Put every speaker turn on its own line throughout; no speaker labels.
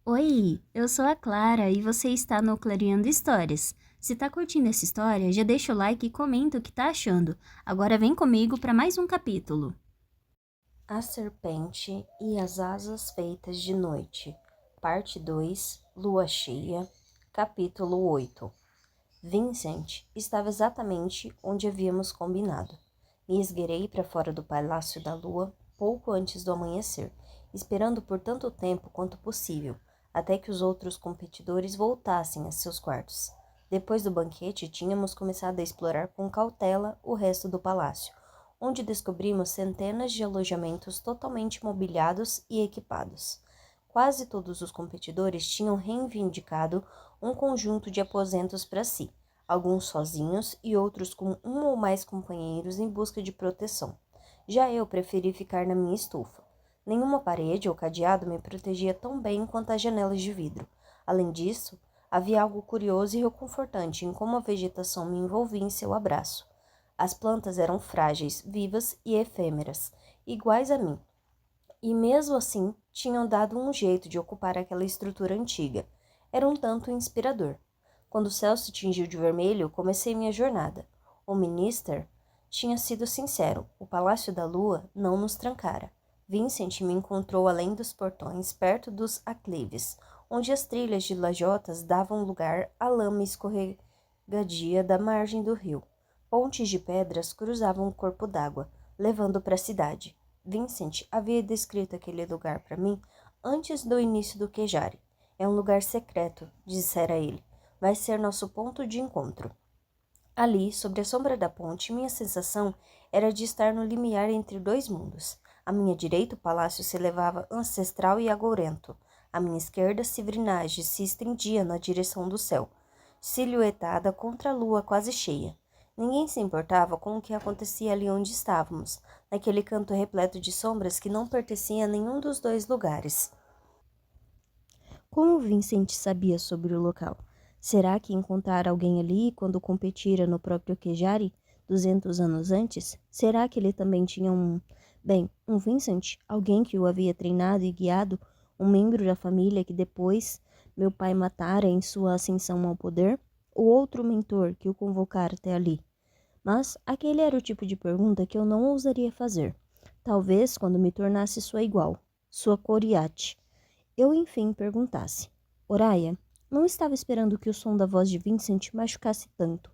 Oi, eu sou a Clara e você está no Clareando Histórias. Se tá curtindo essa história, já deixa o like e comenta o que tá achando. Agora vem comigo para mais um capítulo.
A Serpente e as Asas Feitas de Noite, Parte 2, Lua Cheia, Capítulo 8. Vincent estava exatamente onde havíamos combinado. Me esgueirei para fora do Palácio da Lua pouco antes do amanhecer, esperando por tanto tempo quanto possível, até que os outros competidores voltassem a seus quartos. Depois do banquete, tínhamos começado a explorar com cautela o resto do palácio, onde descobrimos centenas de alojamentos totalmente mobiliados e equipados. Quase todos os competidores tinham reivindicado um conjunto de aposentos para si, alguns sozinhos e outros com um ou mais companheiros em busca de proteção. Já eu preferi ficar na minha estufa. Nenhuma parede ou cadeado me protegia tão bem quanto as janelas de vidro. Além disso, havia algo curioso e reconfortante em como a vegetação me envolvia em seu abraço. As plantas eram frágeis, vivas e efêmeras, iguais a mim, e mesmo assim tinham dado um jeito de ocupar aquela estrutura antiga. Era um tanto inspirador. Quando o céu se tingiu de vermelho, comecei minha jornada. O minister tinha sido sincero, o Palácio da Lua não nos trancara. Vincent me encontrou além dos portões, perto dos aclives, onde as trilhas de lajotas davam lugar à lama escorregadia da margem do rio. Pontes de pedras cruzavam o corpo d'água, levando para a cidade. Vincent havia descrito aquele lugar para mim antes do início do Quejare. É um lugar secreto, dissera ele. Vai ser nosso ponto de encontro. Ali, sobre a sombra da ponte, minha sensação era de estar no limiar entre dois mundos. À minha direita, o palácio se elevava ancestral e agourento. À minha esquerda, Sivrinage se estendia na direção do céu, silhuetada contra a lua quase cheia. Ninguém se importava com o que acontecia ali onde estávamos, naquele canto repleto de sombras que não pertencia a nenhum dos dois lugares. Como Vincent sabia sobre o local? Será que encontrara alguém ali quando competira no próprio Quejari, 200 anos antes? Será que ele também tinha um Vincent, alguém que o havia treinado e guiado, um membro da família que depois meu pai matara em sua ascensão ao poder? Ou outro mentor que o convocara até ali? Mas aquele era o tipo de pergunta que eu não ousaria fazer. Talvez quando me tornasse sua igual, sua coriate. Eu enfim perguntasse. Oraya, não estava esperando que o som da voz de Vincent machucasse tanto.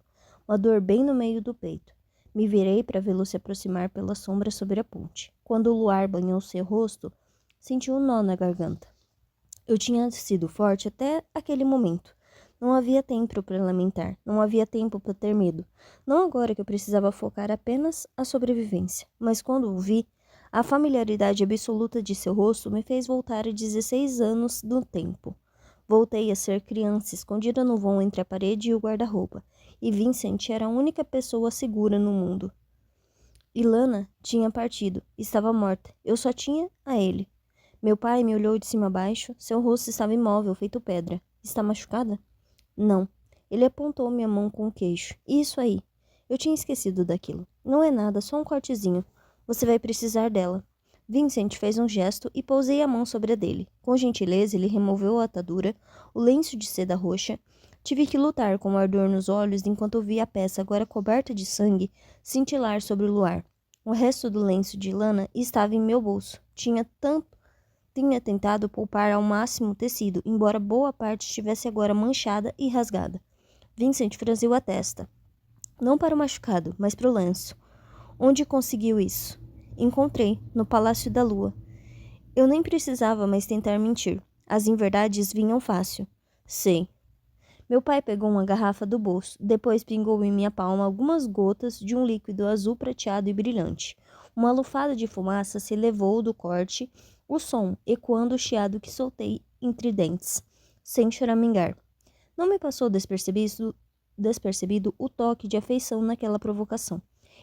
Uma dor bem no meio do peito. Me virei para vê-lo se aproximar pela sombra sobre a ponte. Quando o luar banhou seu rosto, senti um nó na garganta. Eu tinha sido forte até aquele momento. Não havia tempo para lamentar, não havia tempo para ter medo. Não agora que eu precisava focar apenas a sobrevivência, mas quando o vi, a familiaridade absoluta de seu rosto me fez voltar a 16 anos do tempo. Voltei a ser criança, escondida no vão entre a parede e o guarda-roupa, e Vincent era a única pessoa segura no mundo. Ilana tinha partido, estava morta. Eu só tinha a ele. Meu pai me olhou de cima a baixo. Seu rosto estava imóvel, feito pedra. Está machucada? Não. Ele apontou minha mão com o queixo. Isso aí. Eu tinha esquecido daquilo. Não é nada, só um cortezinho. Você vai precisar dela. Vincent fez um gesto e pousei a mão sobre a dele. Com gentileza, ele removeu a atadura, o lenço de seda roxa. Tive que lutar com o ardor nos olhos enquanto via a peça, agora coberta de sangue, cintilar sobre o luar. O resto do lenço de lã estava em meu bolso. Tinha tentado poupar ao máximo o tecido, embora boa parte estivesse agora manchada e rasgada. Vincent franziu a testa. Não para o machucado, mas para o lenço. Onde conseguiu isso? Encontrei, no Palácio da Lua. Eu nem precisava mais tentar mentir. As inverdades vinham fácil. Sei. Meu pai pegou uma garrafa do bolso, depois pingou em minha palma algumas gotas de um líquido azul prateado e brilhante. Uma lufada de fumaça se elevou do corte, o som ecoando o chiado que soltei entre dentes, sem choramingar. Não me passou despercebido o toque de afeição naquela provocação.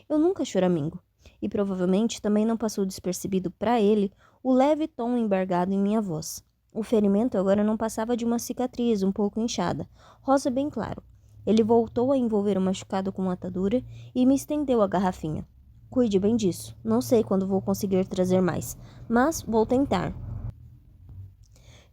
Eu nunca choramingo. E provavelmente também não passou despercebido para ele o leve tom embargado em minha voz. O ferimento agora não passava de uma cicatriz um pouco inchada, rosa bem claro. Ele voltou a envolver o machucado com uma atadura e me estendeu a garrafinha. Cuide bem disso. Não sei quando vou conseguir trazer mais, mas vou tentar.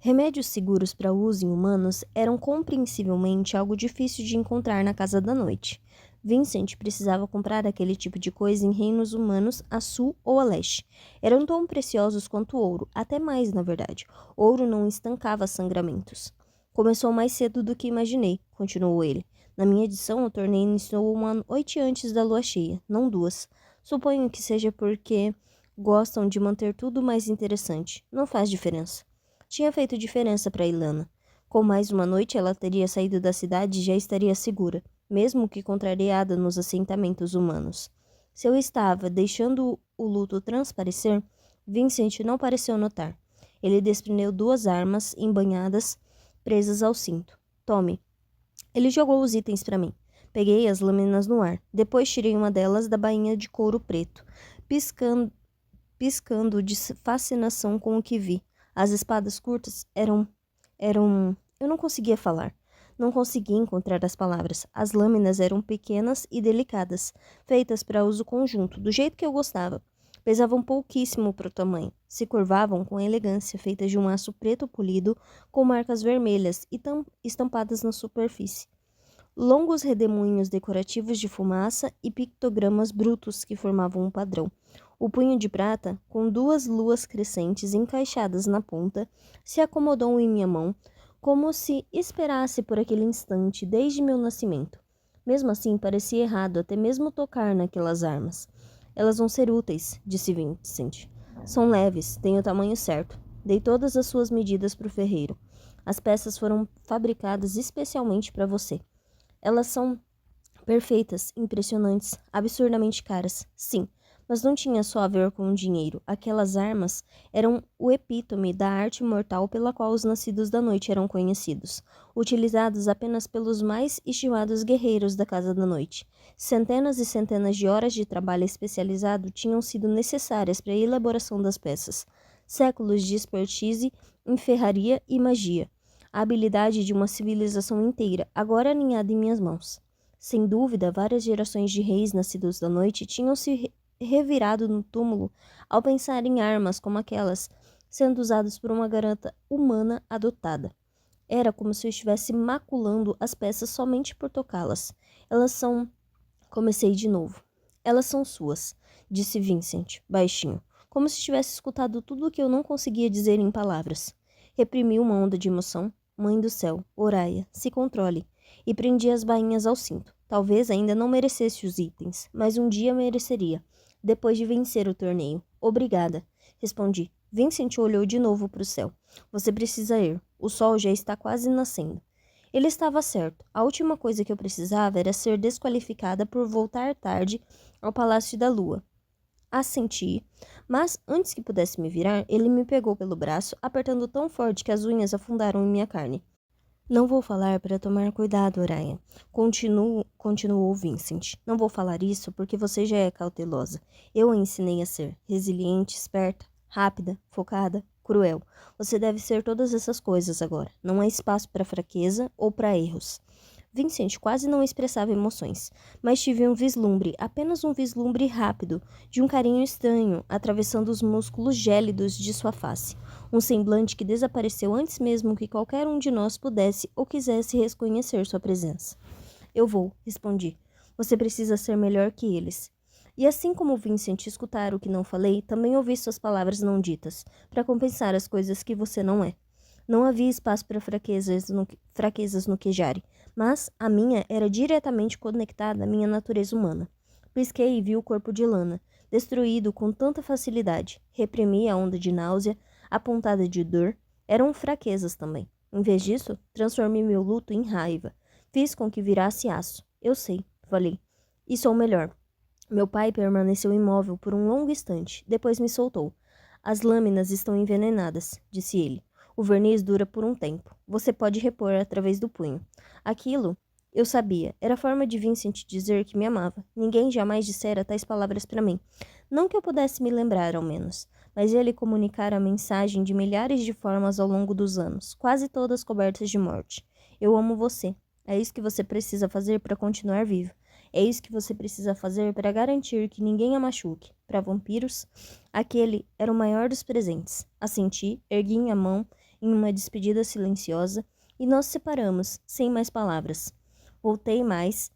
Remédios seguros para uso em humanos eram compreensivelmente algo difícil de encontrar na casa da noite. Vincent precisava comprar aquele tipo de coisa em reinos humanos a sul ou a leste. Eram tão preciosos quanto o ouro, até mais, na verdade. Ouro não estancava sangramentos. Começou mais cedo do que imaginei, continuou ele. Na minha edição, o torneio iniciou uma noite antes da lua cheia, não duas. Suponho que seja porque gostam de manter tudo mais interessante. Não faz diferença. Tinha feito diferença para Ilana. Com mais uma noite, ela teria saído da cidade e já estaria segura, mesmo que contrariada nos assentamentos humanos. Se eu estava deixando o luto transparecer, Vincent não pareceu notar. Ele desprendeu 2 armas embanhadas, presas ao cinto. Tome. Ele jogou os itens para mim. Peguei as lâminas no ar. Depois tirei uma delas da bainha de couro preto, piscando de fascinação com o que vi. As espadas curtas eram... Eu não conseguia falar. Não conseguia encontrar as palavras. As lâminas eram pequenas e delicadas, feitas para uso conjunto, do jeito que eu gostava. Pesavam pouquíssimo para o tamanho. Se curvavam com elegância, feitas de um aço preto polido, com marcas vermelhas e estampadas na superfície. Longos redemoinhos decorativos de fumaça e pictogramas brutos que formavam um padrão. O punho de prata, com 2 luas crescentes encaixadas na ponta, se acomodou em minha mão, como se esperasse por aquele instante desde meu nascimento. Mesmo assim, parecia errado até mesmo tocar naquelas armas. Elas vão ser úteis, disse Vincent. São leves, têm o tamanho certo. Dei todas as suas medidas para o ferreiro. As peças foram fabricadas especialmente para você. Elas são perfeitas, impressionantes, absurdamente caras, sim, mas não tinha só a ver com o dinheiro. Aquelas armas eram o epítome da arte mortal pela qual os nascidos da noite eram conhecidos, utilizados apenas pelos mais estimados guerreiros da Casa da Noite. Centenas e centenas de horas de trabalho especializado tinham sido necessárias para a elaboração das peças. Séculos de expertise em ferraria e magia. A habilidade de uma civilização inteira, agora aninhada em minhas mãos. Sem dúvida, várias gerações de reis nascidos da noite tinham se revirado no túmulo ao pensar em armas como aquelas, sendo usadas por uma garota humana adotada. Era como se eu estivesse maculando as peças somente por tocá-las. Elas são... Comecei de novo. Elas são suas, disse Vincent, baixinho, como se tivesse escutado tudo o que eu não conseguia dizer em palavras. Reprimi uma onda de emoção. Mãe do céu, Oraia, se controle. E prendi as bainhas ao cinto. Talvez ainda não merecesse os itens, mas um dia mereceria, depois de vencer o torneio. Obrigada, respondi. Vincent olhou de novo para o céu. Você precisa ir. O sol já está quase nascendo. Ele estava certo. A última coisa que eu precisava era ser desqualificada por voltar tarde ao Palácio da Lua. Assenti, mas antes que pudesse me virar, ele me pegou pelo braço, apertando tão forte que as unhas afundaram em minha carne. Não vou falar para tomar cuidado, Oraia. Continuou Vincent. Não vou falar isso porque você já é cautelosa. Eu a ensinei a ser resiliente, esperta, rápida, focada, cruel. Você deve ser todas essas coisas agora. Não há espaço para fraqueza ou para erros. Vincent quase não expressava emoções, mas tive um vislumbre, apenas um vislumbre rápido, de um carinho estranho, atravessando os músculos gélidos de sua face. Um semblante que desapareceu antes mesmo que qualquer um de nós pudesse ou quisesse reconhecer sua presença. Eu vou, respondi. Você precisa ser melhor que eles. E assim como Vincent escutara o que não falei, também ouvi suas palavras não ditas, para compensar as coisas que você não é. Não havia espaço para fraquezas no Kejari, mas a minha era diretamente conectada à minha natureza humana. Pisquei e vi o corpo de Lana, destruído com tanta facilidade. Reprimi a onda de náusea, a pontada de dor. Eram fraquezas também. Em vez disso, transformei meu luto em raiva. Fiz com que virasse aço. Eu sei, falei. E sou melhor. Meu pai permaneceu imóvel por um longo instante, depois me soltou. As lâminas estão envenenadas, disse ele. O verniz dura por um tempo. Você pode repor através do punho. Aquilo, eu sabia, era a forma de Vincent dizer que me amava. Ninguém jamais dissera tais palavras para mim. Não que eu pudesse me lembrar, ao menos. Mas ele comunicara a mensagem de milhares de formas ao longo dos anos, quase todas cobertas de morte. Eu amo você. É isso que você precisa fazer para continuar vivo. É isso que você precisa fazer para garantir que ninguém a machuque. Para vampiros, aquele era o maior dos presentes. Assenti, ergui a mão em uma despedida silenciosa e nos separamos, sem mais palavras. Voltei mais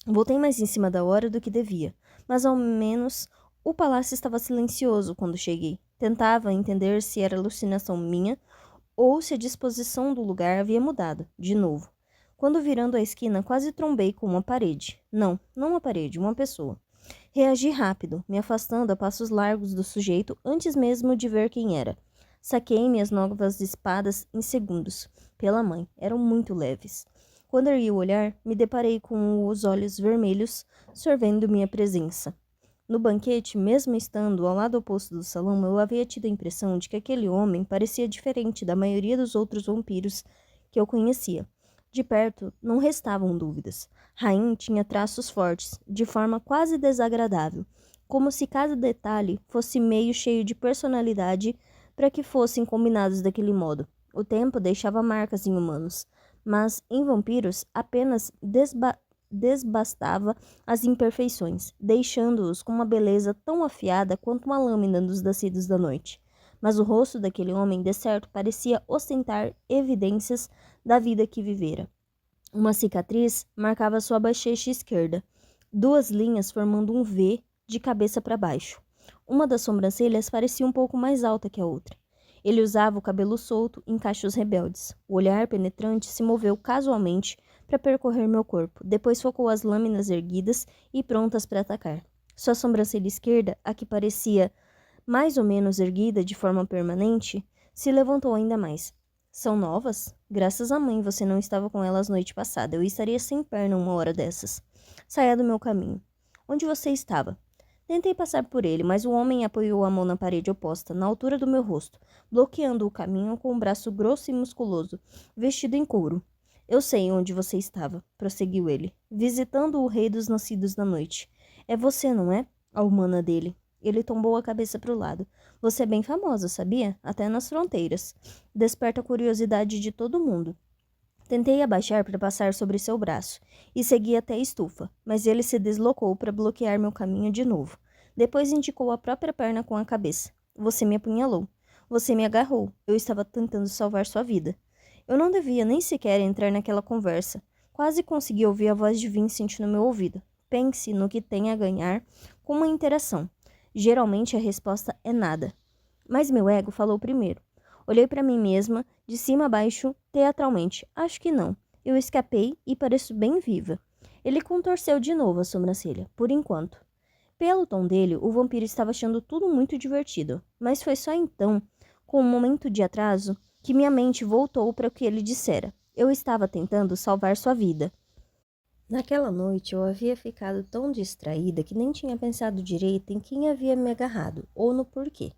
em cima da hora do que devia, mas ao menos o palácio estava silencioso quando cheguei. Tentava entender se era alucinação minha ou se a disposição do lugar havia mudado, de novo. Quando virando a esquina, quase trombei com uma parede. Não uma parede, uma pessoa. Reagi rápido, me afastando a passos largos do sujeito antes mesmo de ver quem era. Saquei minhas novas espadas em segundos. Pela mãe, eram muito leves. Quando ergui o olhar, me deparei com os olhos vermelhos, sorvendo minha presença. No banquete, mesmo estando ao lado oposto do salão, eu havia tido a impressão de que aquele homem parecia diferente da maioria dos outros vampiros que eu conhecia. De perto, não restavam dúvidas. Rain tinha traços fortes, de forma quase desagradável, como se cada detalhe fosse meio cheio de personalidade para que fossem combinados daquele modo. O tempo deixava marcas em humanos, mas em vampiros apenas desbastava as imperfeições, deixando-os com uma beleza tão afiada quanto uma lâmina dos nascidos da noite. Mas o rosto daquele homem, de certo, parecia ostentar evidências da vida que vivera. Uma cicatriz marcava sua bochecha esquerda, 2 linhas formando um V de cabeça para baixo. Uma das sobrancelhas parecia um pouco mais alta que a outra. Ele usava o cabelo solto em cachos rebeldes. O olhar penetrante se moveu casualmente para percorrer meu corpo, depois focou as lâminas erguidas e prontas para atacar. Sua sobrancelha esquerda, a que parecia mais ou menos erguida de forma permanente, se levantou ainda mais. São novas? Graças à mãe você não estava com elas noite passada. Eu estaria sem perna uma hora dessas. Saia do meu caminho. Onde você estava? Tentei passar por ele, mas o homem apoiou a mão na parede oposta, na altura do meu rosto, bloqueando o caminho com um braço grosso e musculoso, vestido em couro. Eu sei onde você estava, prosseguiu ele, visitando o rei dos nascidos da noite. É você, não é? A humana dele. Ele tombou a cabeça para o lado. Você é bem famosa, sabia? Até nas fronteiras. Desperta a curiosidade de todo mundo. Tentei abaixar para passar sobre seu braço e segui até a estufa, mas ele se deslocou para bloquear meu caminho de novo. Depois indicou a própria perna com a cabeça. Você me apunhalou. Você me agarrou. Eu estava tentando salvar sua vida. Eu não devia nem sequer entrar naquela conversa. Quase consegui ouvir a voz de Vincent no meu ouvido. Pense no que tem a ganhar com uma interação. Geralmente a resposta é nada. Mas meu ego falou primeiro. Olhei para mim mesma, de cima a baixo, teatralmente. Acho que não. Eu escapei e pareço bem viva. Ele contorceu de novo a sobrancelha, por enquanto. Pelo tom dele, o vampiro estava achando tudo muito divertido. Mas foi só então, com um momento de atraso, que minha mente voltou para o que ele dissera. Eu estava tentando salvar sua vida. Naquela noite eu havia ficado tão distraída que nem tinha pensado direito em quem havia me agarrado, ou no porquê.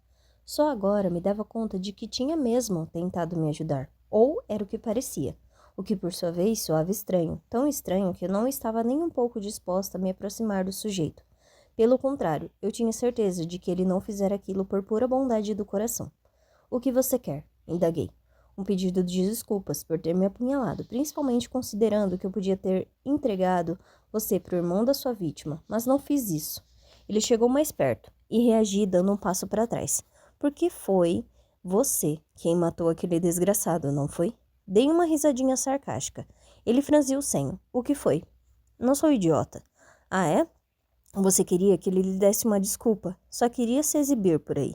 Só agora me dava conta de que tinha mesmo tentado me ajudar, ou era o que parecia, o que por sua vez soava estranho, tão estranho que eu não estava nem um pouco disposta a me aproximar do sujeito. Pelo contrário, eu tinha certeza de que ele não fizera aquilo por pura bondade do coração. O que você quer? Indaguei. Um pedido de desculpas por ter me apunhalado, principalmente considerando que eu podia ter entregado você para o irmão da sua vítima, mas não fiz isso. Ele chegou mais perto e reagi dando um passo para trás. Porque foi você quem matou aquele desgraçado, não foi? Dei uma risadinha sarcástica. Ele franziu o senho. O que foi? Não sou idiota. Ah, é? Você queria que ele lhe desse uma desculpa. Só queria se exibir por aí.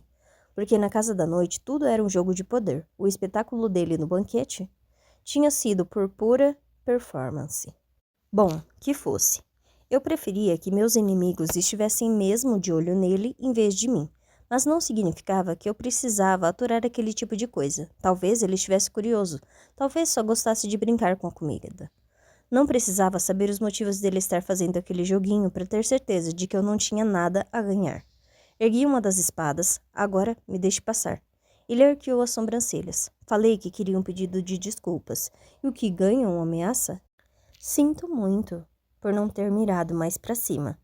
Porque na casa da noite tudo era um jogo de poder. O espetáculo dele no banquete tinha sido por pura performance. Bom, que fosse. Eu preferia que meus inimigos estivessem mesmo de olho nele em vez de mim. Mas não significava que eu precisava aturar aquele tipo de coisa. Talvez ele estivesse curioso. Talvez só gostasse de brincar com a comida. Não precisava saber os motivos dele estar fazendo aquele joguinho para ter certeza de que eu não tinha nada a ganhar. Ergui uma das espadas. Agora me deixe passar. Ele arqueou as sobrancelhas. Falei que queria um pedido de desculpas. E o que ganha uma ameaça? Sinto muito por não ter mirado mais para cima.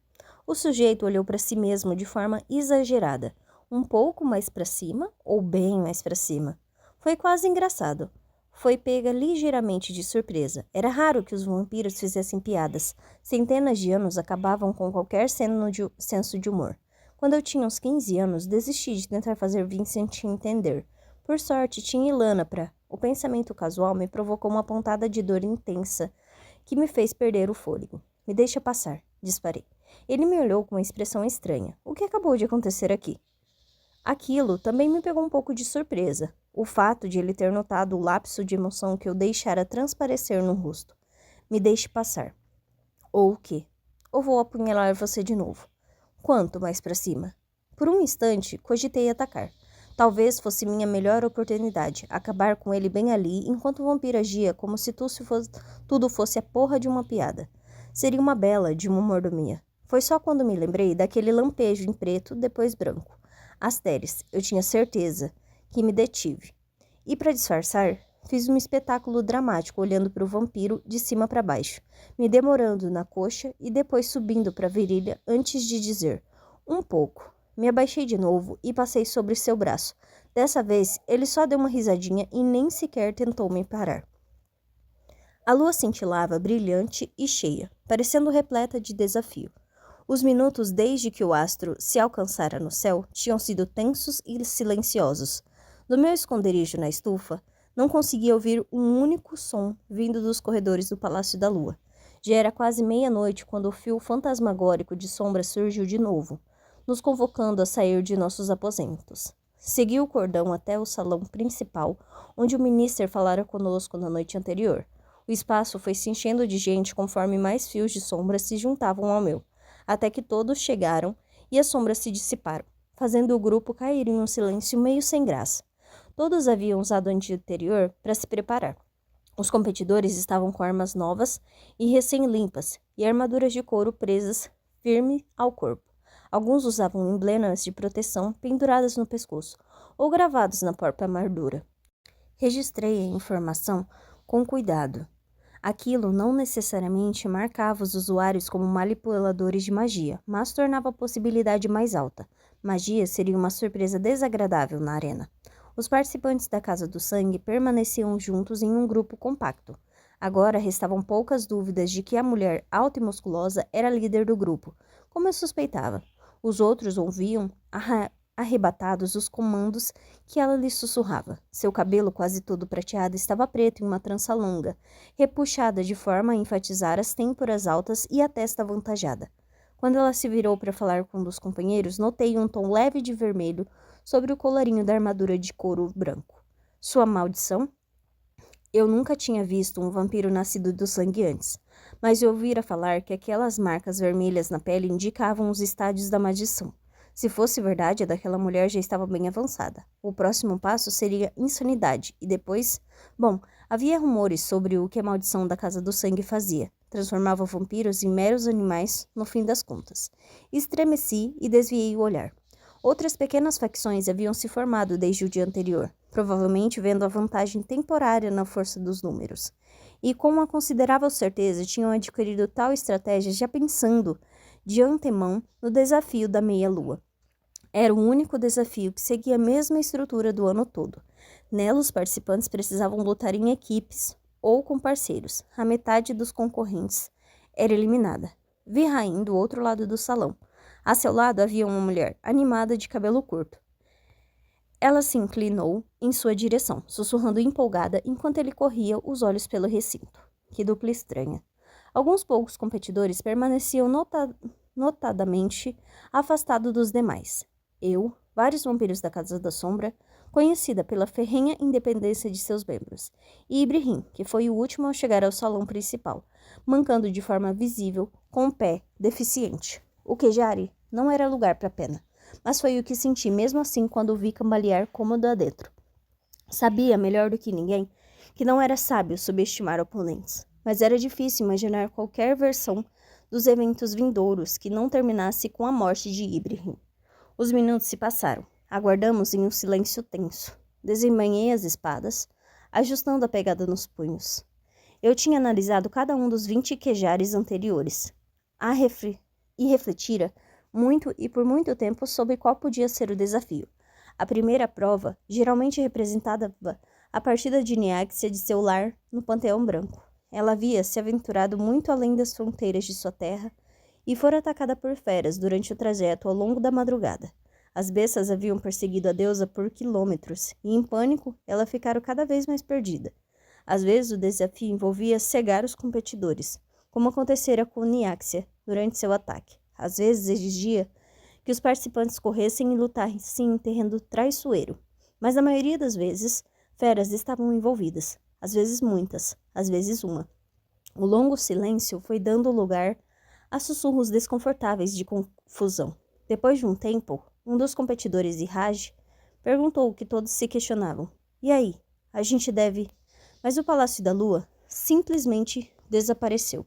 O sujeito olhou para si mesmo de forma exagerada. Um pouco mais para cima ou bem mais para cima. Foi quase engraçado. Foi pega ligeiramente de surpresa. Era raro que os vampiros fizessem piadas. Centenas de anos acabavam com qualquer senso de humor. Quando eu tinha uns 15 anos, desisti de tentar fazer Vincent entender. Por sorte, tinha Ilana para O pensamento casual me provocou uma pontada de dor intensa que me fez perder o fôlego. Me deixa passar, disparei. Ele me olhou com uma expressão estranha. O que acabou de acontecer aqui? Aquilo também me pegou um pouco de surpresa. O fato de ele ter notado o lapso de emoção que eu deixara transparecer no rosto. Me deixe passar. Ou o quê? Ou vou apunhalar você de novo. Quanto mais para cima? Por um instante, cogitei atacar. Talvez fosse minha melhor oportunidade, acabar com ele bem ali, enquanto o vampiro agia como se tudo fosse a porra de uma piada. Seria uma bela de uma mordomia. Foi só quando me lembrei daquele lampejo em preto, depois branco. Asteres, eu tinha certeza, que me detive. E para disfarçar, fiz um espetáculo dramático olhando para o vampiro de cima para baixo, me demorando na coxa e depois subindo para a virilha antes de dizer, um pouco. Me abaixei de novo e passei sobre seu braço. Dessa vez, ele só deu uma risadinha e nem sequer tentou me parar. A lua cintilava brilhante e cheia, parecendo repleta de desafio. Os minutos desde que o astro se alcançara no céu tinham sido tensos e silenciosos. Do meu esconderijo na estufa, não conseguia ouvir um único som vindo dos corredores do Palácio da Lua. Já era quase meia-noite quando o fio fantasmagórico de sombra surgiu de novo, nos convocando a sair de nossos aposentos. Segui o cordão até o salão principal, onde o ministro falara conosco na noite anterior. O espaço foi se enchendo de gente conforme mais fios de sombra se juntavam ao meu, até que todos chegaram e as sombras se dissiparam, fazendo o grupo cair em um silêncio meio sem graça. Todos haviam usado o dia anterior para se preparar. Os competidores estavam com armas novas e recém-limpas e armaduras de couro presas firme ao corpo. Alguns usavam emblemas de proteção penduradas no pescoço ou gravados na própria armadura. Registrei a informação com cuidado. Aquilo não necessariamente marcava os usuários como manipuladores de magia, mas tornava a possibilidade mais alta. Magia seria uma surpresa desagradável na arena. Os participantes da Casa do Sangue permaneciam juntos em um grupo compacto. Agora restavam poucas dúvidas de que a mulher alta e musculosa era a líder do grupo, como eu suspeitava. Os outros ouviam arrebatados os comandos que ela lhes sussurrava. Seu cabelo quase todo prateado estava preto em uma trança longa, repuxada de forma a enfatizar as têmporas altas e a testa avantajada. Quando ela se virou para falar com um dos companheiros, notei um tom leve de vermelho sobre o colarinho da armadura de couro branco. Sua maldição? Eu nunca tinha visto um vampiro nascido do sangue antes, mas eu ouvira falar que aquelas marcas vermelhas na pele indicavam os estádios da maldição. Se fosse verdade, a daquela mulher já estava bem avançada. O próximo passo seria insanidade, e depois... Bom, havia rumores sobre o que a maldição da Casa do Sangue fazia. Transformava vampiros em meros animais, no fim das contas. Estremeci e desviei o olhar. Outras pequenas facções haviam se formado desde o dia anterior, provavelmente vendo a vantagem temporária na força dos números. E com uma considerável certeza tinham adquirido tal estratégia já pensando de antemão no desafio da meia-lua. Era o único desafio que seguia a mesma estrutura do ano todo. Nela, os participantes precisavam lutar em equipes ou com parceiros. A metade dos concorrentes era eliminada. Vi Rain do outro lado do salão. A seu lado havia uma mulher, animada de cabelo curto. Ela se inclinou em sua direção, sussurrando empolgada enquanto ele corria os olhos pelo recinto. Que dupla estranha. Alguns poucos competidores permaneciam notadamente afastados dos demais. Eu, vários vampiros da Casa da Sombra, conhecida pela ferrenha independência de seus membros, e Ibrahim, que foi o último a chegar ao salão principal, mancando de forma visível, com o pé deficiente. O Kejari não era lugar para pena, mas foi o que senti mesmo assim quando o vi cambalear cômodo adentro. Sabia, melhor do que ninguém, que não era sábio subestimar oponentes, mas era difícil imaginar qualquer versão dos eventos vindouros que não terminasse com a morte de Ibrahim. Os minutos se passaram. Aguardamos em um silêncio tenso. Desembainhei as espadas, ajustando a pegada nos punhos. Eu tinha analisado cada um dos 20 quejares anteriores. E refletira muito e por muito tempo sobre qual podia ser o desafio. A primeira prova geralmente representava a partida de Niáxia de seu lar no Panteão Branco. Ela havia se aventurado muito além das fronteiras de sua terra e fora atacada por feras durante o trajeto ao longo da madrugada. As bestas haviam perseguido a deusa por quilômetros, e em pânico, ela ficara cada vez mais perdida. Às vezes, o desafio envolvia cegar os competidores, como acontecera com Niáxia durante seu ataque. Às vezes, exigia que os participantes corressem e lutassem em terreno traiçoeiro. Mas na maioria das vezes, feras estavam envolvidas, às vezes muitas, às vezes uma. O longo silêncio foi dando lugar a sussurros desconfortáveis de confusão. Depois de um tempo, um dos competidores de Raj perguntou o que todos se questionavam. E aí? A gente deve... Mas o Palácio da Lua simplesmente desapareceu.